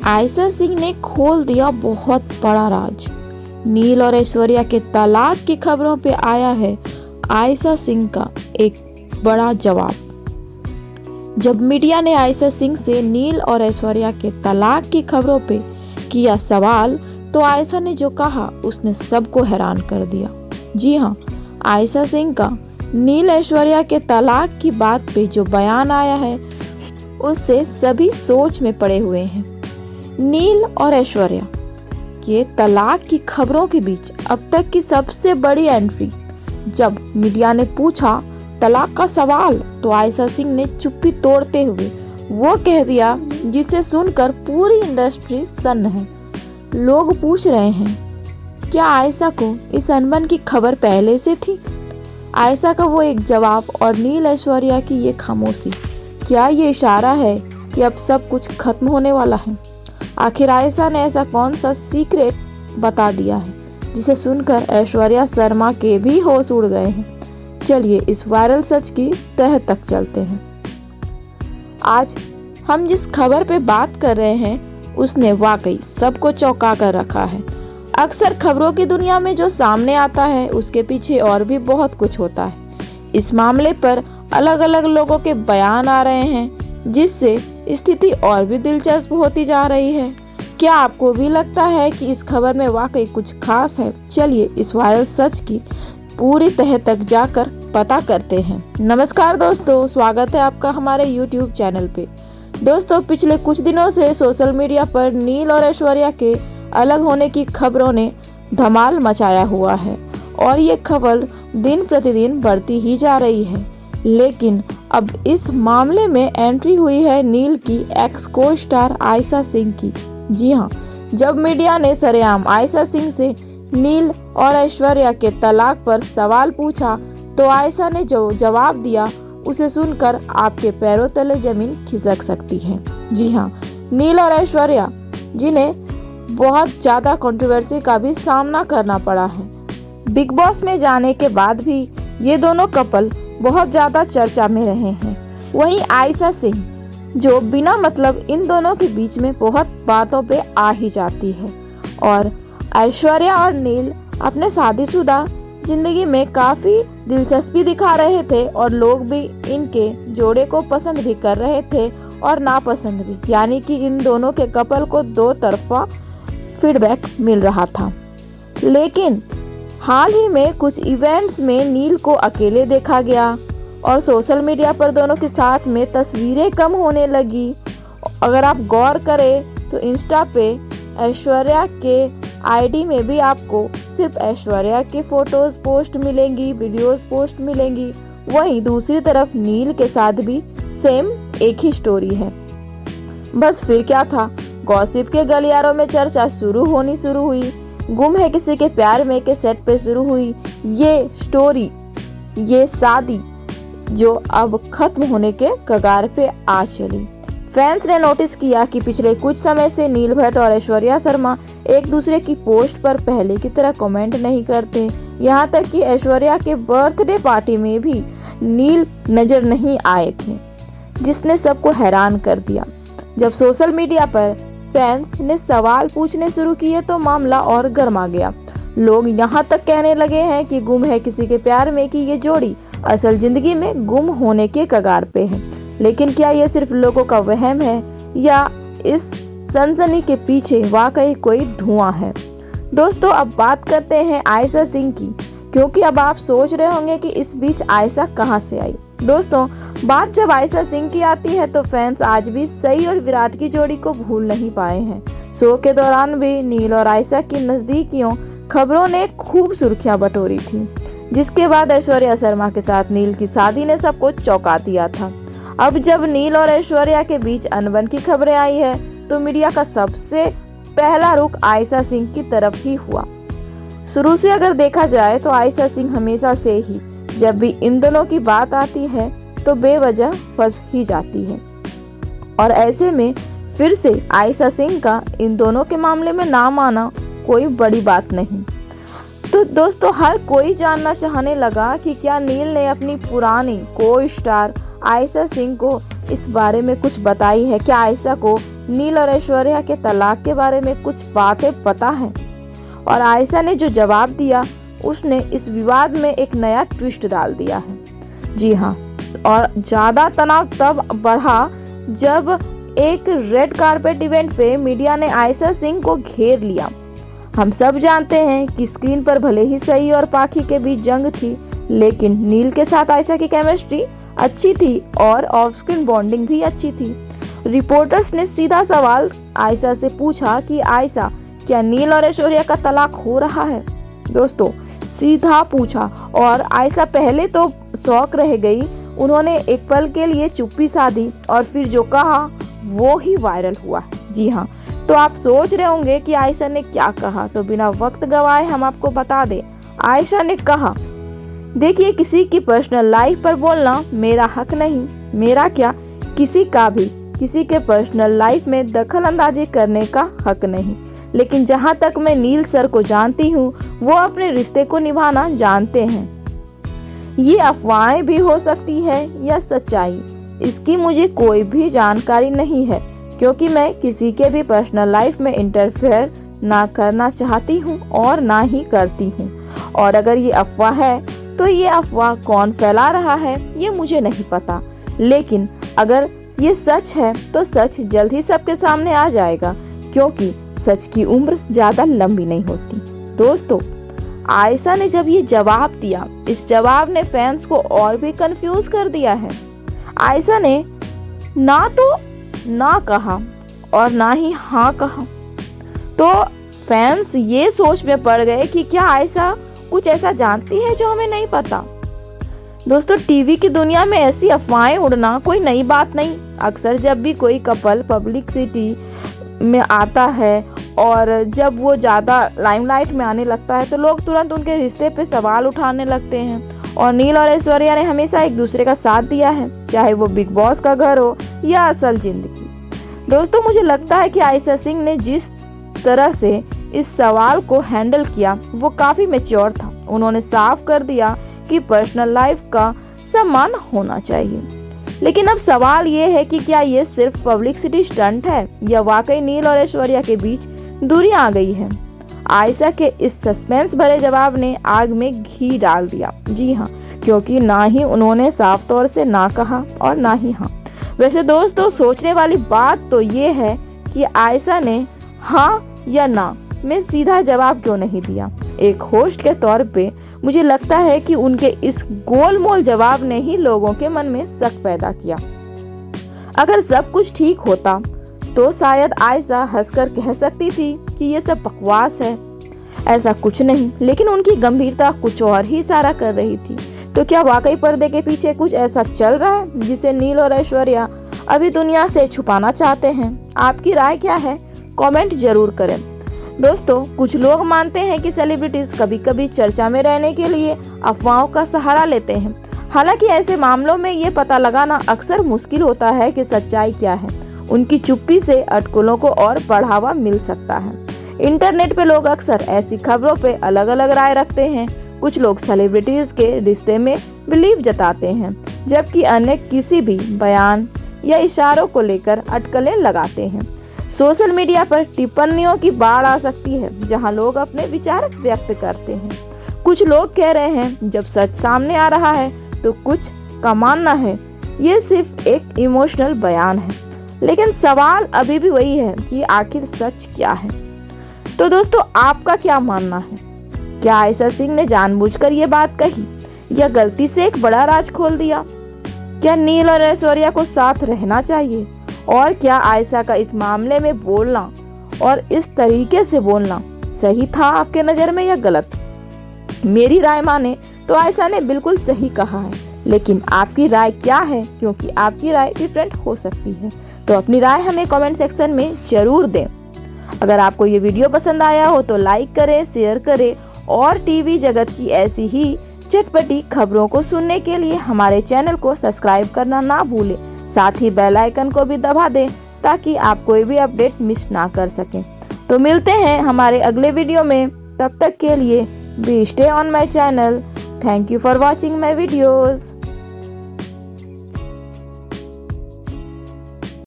आयशा सिंह ने खोल दिया बहुत बड़ा राज। नील और ऐश्वर्या के तलाक की खबरों पे आया है आयशा सिंह का एक बड़ा जवाब। जब मीडिया ने आयशा सिंह से नील और ऐश्वर्या के तलाक की खबरों पे किया सवाल, तो आयशा ने जो कहा उसने सबको हैरान कर दिया। जी हाँ, आयशा सिंह का नील ऐश्वर्या के तलाक की बात पे जो बयान आया है उससे सभी सोच में पड़े हुए हैं। नील और ऐश्वर्या के तलाक की खबरों के बीच अब तक की सबसे बड़ी एंट्री। जब मीडिया ने पूछा तलाक का सवाल, तो आयशा सिंह ने चुप्पी तोड़ते हुए वो कह दिया जिसे सुनकर पूरी इंडस्ट्री सन्न है। लोग पूछ रहे हैं क्या आयशा को इस अनबन की खबर पहले से थी? आयशा का वो एक जवाब और नील ऐश्वर्या की ये खामोशी, क्या ये इशारा है कि अब सब कुछ खत्म होने वाला है? आखिर आयशा ने ऐसा कौन सा सीक्रेट बता दिया है जिसे सुनकर ऐश्वर्या शर्मा के भी होश उड़ गए हैं? चलिए इस वायरल सच की तह तक चलते हैं। आज हम जिस खबर पे बात कर रहे हैं उसने वाकई सबको चौंका कर रखा है। अक्सर खबरों की दुनिया में जो सामने आता है उसके पीछे और भी बहुत कुछ होता है। इस मामले पर अलग अलग लोगों के बयान आ रहे हैं, जिससे स्थिति और भी दिलचस्प होती जा रही है। क्या आपको भी लगता है कि इस खबर में वाकई कुछ खास है? चलिए इस वायरल सच की पूरी तह तक जाकर पता करते हैं। नमस्कार दोस्तों, स्वागत है आपका हमारे YouTube चैनल पे। दोस्तों, पिछले कुछ दिनों से सोशल मीडिया पर नील और ऐश्वर्या के अलग होने की खबरों ने धमाल मचाया हुआ है और ये खबर दिन प्रतिदिन बढ़ती ही जा रही है। लेकिन अब इस मामले में एंट्री हुई है नील की एक्स को स्टार आयशा सिंह की। जी हाँ, जब मीडिया ने सरेआम आयशा सिंह से नील और ऐश्वर्या के तलाक पर सवाल पूछा, तो आयशा ने जो जवाब दिया उसे सुनकर आपके पैरों तले जमीन खिसक सकती है। जी हाँ, नील और ऐश्वर्या जिन्हें बहुत ज़्यादा कंट्रोवर्सी का भी सामना करना पड़ा है। बिग बॉस में जाने के बाद भी ये दोनों कपल बहुत ज़्यादा चर्चा में रहे हैं। वहीं आयशा सिंह जो बिना मतलब इन दोनों के बीच में बहुत बातों पे आ ही जाती है। और ऐश्वर्या और नील अपने शादीशुदा जिंदगी में काफ़ी दिलचस्पी दिखा रहे थे और लोग भी इनके जोड़े को पसंद भी कर रहे थे और नापसंद भी, यानी कि इन दोनों के कपल को दो तरफा फीडबैक मिल रहा था। लेकिन हाल ही में कुछ इवेंट्स में नील को अकेले देखा गया और सोशल मीडिया पर दोनों के साथ में तस्वीरें कम होने लगी। अगर आप गौर करें तो इंस्टा पे ऐश्वर्या के आईडी में भी आपको सिर्फ ऐश्वर्या के फोटोज पोस्ट मिलेंगी, वीडियोस पोस्ट मिलेंगी। वहीं दूसरी तरफ नील के साथ भी सेम एक ही स्टोरी है। बस फिर क्या था, गॉसिप के गलियारों में चर्चा शुरू हुई। गुम है किसी के प्यार में के सेट पे शुरू हुई ये स्टोरी, ये शादी जो अब खत्म होने के कगार पे आ चली। फैंस ने नोटिस किया कि पिछले कुछ समय से नील भट्ट और ऐश्वर्या शर्मा एक दूसरे की पोस्ट पर पहले की तरह कमेंट नहीं करते। यहाँ तक कि ऐश्वर्या के बर्थडे पार्टी में भी नील नजर नहीं आए थे, जिसने सबको हैरान कर दिया। जब सोशल मीडिया पर फैंस ने सवाल पूछने शुरू किए तो मामला और गर्मा गया। लोग यहाँ तक कहने लगे हैं कि गुम है किसी के प्यार में कि ये जोड़ी असल जिंदगी में गुम होने के कगार पे है। लेकिन क्या ये सिर्फ लोगों का वहम है या इस सनसनी के पीछे वाकई कोई धुआं है? दोस्तों, अब बात करते हैं आयशा सिंह की, क्योंकि अब आप सोच रहे होंगे कि इस बीच आयशा कहां से आई। दोस्तों, बात जब आयशा सिंह की आती है तो फैंस आज भी सई और विराट की जोड़ी को भूल नहीं पाए हैं। शो के दौरान भी नील और आयशा की नजदीकियों खबरों ने खूब सुर्खियां बटोरी थी, जिसके बाद ऐश्वर्या शर्मा के साथ नील की शादी ने सबको चौंका दिया था। अब जब नील और ऐश्वर्या के बीच अनबन की खबरें आई है तो मीडिया का सबसे पहला रुख आयशा सिंह की तरफ ही हुआ। शुरू से अगर देखा जाए तो आयशा सिंह हमेशा से ही जब भी इन दोनों की बात आती है तो बेवजह फंस ही जाती है, और ऐसे में फिर से आयशा सिंह का इन दोनों के मामले में नाम आना कोई बड़ी बात नहीं। तो दोस्तों, हर कोई जानना चाहने लगा कि क्या नील ने अपनी पुरानी को स्टार आयशा सिंह को इस बारे में कुछ बताई है। क्या आयशा को नील और ऐश्वर्या के तलाक के बारे में कुछ बातें पता है। और आयशा ने जो जवाब दिया उसने इस विवाद में एक नया ट्विस्ट डाल दिया है। जी हाँ, और ज़्यादा तनाव तब बढ़ा जब एक रेड कारपेट इवेंट पे मीडिया ने आयशा सिंह को घेर लिया। हम सब जानते हैं कि स्क्रीन पर भले ही सई और पाखी के बीच जंग थी, लेकिन नील के साथ आयशा की केमिस्ट्री अच्छी थी और ऑफ स्क्रीन बॉन्डिंग भी अच्छी थी। रिपोर्टर्स ने सीधा सवाल आयशा से पूछा कि आयशा, क्या नील और ऐश्वर्या का तलाक हो रहा है? दोस्तों, सीधा पूछा और आयशा पहले तो शॉक रह गई। उन्होंने एक पल के लिए चुप्पी साधी और फिर जो कहा वो ही वायरल हुआ। जी हाँ, तो आप सोच रहे होंगे कि आयशा ने क्या कहा, तो बिना वक्त गवाए हम आपको बता दें। आयशा ने कहा, देखिए, किसी की पर्सनल लाइफ पर बोलना मेरा हक नहीं। मेरा क्या, किसी का भी किसी के पर्सनल लाइफ में दखल अंदाजी करने का हक नहीं। लेकिन जहाँ तक मैं नील सर को जानती हूँ, वो अपने रिश्ते को निभाना जानते हैं। ये अफवाहें भी हो सकती है या सच्चाई, इसकी मुझे कोई भी जानकारी नहीं है, क्योंकि मैं किसी के भी पर्सनल लाइफ में इंटरफेयर ना करना चाहती हूँ और ना ही करती हूँ। और अगर ये अफवाह है तो ये अफवाह कौन फैला रहा है ये मुझे नहीं पता, लेकिन अगर ये सच है तो सच जल्द ही सबके सामने आ जाएगा, क्योंकि सच की उम्र ज्यादा लंबी नहीं होती। दोस्तों, आयशा ने जब ये जवाब दिया, इस जवाब ने फैंस को और भी कंफ्यूज कर दिया है। आयशा ने ना तो ना कहा और ना ही हाँ कहा, तो फैंस ये सोच में पड़ गए कि क्या आयशा कुछ ऐसा जानती है जो हमें नहीं पता। दोस्तों, टीवी की दुनिया में ऐसी अफवाहें उड़ना कोई नई बात नहीं। अक्सर जब भी कोई कपल पब्लिसिटी में आता है और जब वो ज़्यादा लाइमलाइट में आने लगता है तो लोग तुरंत उनके रिश्ते पे सवाल उठाने लगते हैं। और नील और ऐश्वर्या ने हमेशा एक दूसरे का साथ दिया है, चाहे वो बिग बॉस का घर हो या असल जिंदगी। दोस्तों, मुझे लगता है कि आयशा सिंह ने जिस तरह से इस सवाल को हैंडल किया वो काफ़ी मैच्योर था। उन्होंने साफ कर दिया कि पर्सनल लाइफ का सम्मान होना चाहिए। लेकिन अब सवाल ये है कि क्या ये सिर्फ पब्लिसिटी स्टंट है या वाकई नील और ऐश्वर्या के बीच दूरी आ गई है। आयशा के इस सस्पेंस भरे जवाब ने आग में घी डाल दिया। जी हाँ, क्योंकि ना ही उन्होंने साफ तौर से ना कहा और ना ही हाँ। वैसे दोस्तों, सोचने वाली बात तो ये है कि आयशा ने हाँ या ना में सीधा जवाब क्यों नहीं दिया। एक होस्ट के तौर पे मुझे लगता है कि उनके इस गोलमोल जवाब ने ही लोगों के मन में शक पैदा किया। अगर सब कुछ ठीक होता तो शायद आयशा हंसकर कह सकती थी कि ये सब बकवास है, ऐसा कुछ नहीं। लेकिन उनकी गंभीरता कुछ और ही इशारा कर रही थी। तो क्या वाकई पर्दे के पीछे कुछ ऐसा चल रहा है जिसे नील और ऐश्वर्या अभी दुनिया से छुपाना चाहते हैं? आपकी राय क्या है? कमेंट जरूर करें। दोस्तों, कुछ लोग मानते हैं कि सेलिब्रिटीज कभी कभी चर्चा में रहने के लिए अफवाहों का सहारा लेते हैं। हालांकि ऐसे मामलों में ये पता लगाना अक्सर मुश्किल होता है कि सच्चाई क्या है। उनकी चुप्पी से अटकलों को और बढ़ावा मिल सकता है। इंटरनेट पे लोग अक्सर ऐसी खबरों पे अलग अलग राय रखते हैं। कुछ लोग सेलिब्रिटीज के रिश्ते में बिलीव जताते हैं, जबकि अन्य किसी भी बयान या इशारों को लेकर अटकलें लगाते हैं। सोशल मीडिया पर टिप्पणियों की बाढ़ आ सकती है, जहां लोग अपने विचार व्यक्त करते हैं। कुछ लोग कह रहे हैं जब सच सामने आ रहा है तो कुछ का मानना है ये सिर्फ एक इमोशनल बयान है। लेकिन सवाल अभी भी वही है कि आखिर सच क्या है। तो दोस्तों, आपका क्या मानना है? क्या आयशा सिंह ने जानबूझकर ये बात कही या गलती से एक बड़ा राज खोल दिया? क्या नील और ऐश्वर्या को साथ रहना चाहिए? और क्या आयशा का इस मामले में बोलना और इस तरीके से बोलना सही था आपके नज़र में या गलत? मेरी राय माने तो आयशा ने बिल्कुल सही कहा है, लेकिन आपकी राय क्या है? क्योंकि आपकी राय डिफरेंट हो सकती है। तो अपनी राय हमें कमेंट सेक्शन में जरूर दें। अगर आपको ये वीडियो पसंद आया हो तो लाइक करें, शेयर करें और टीवी जगत की ऐसी ही चटपटी खबरों को सुनने के लिए हमारे चैनल को सब्सक्राइब करना ना भूलें। साथ ही बेल आइकन को भी दबा दें ताकि आप कोई भी अपडेट मिस ना कर सकें। तो मिलते हैं हमारे अगले वीडियो में। तब तक के लिए be stay on my channel. Thank you for watching my videos.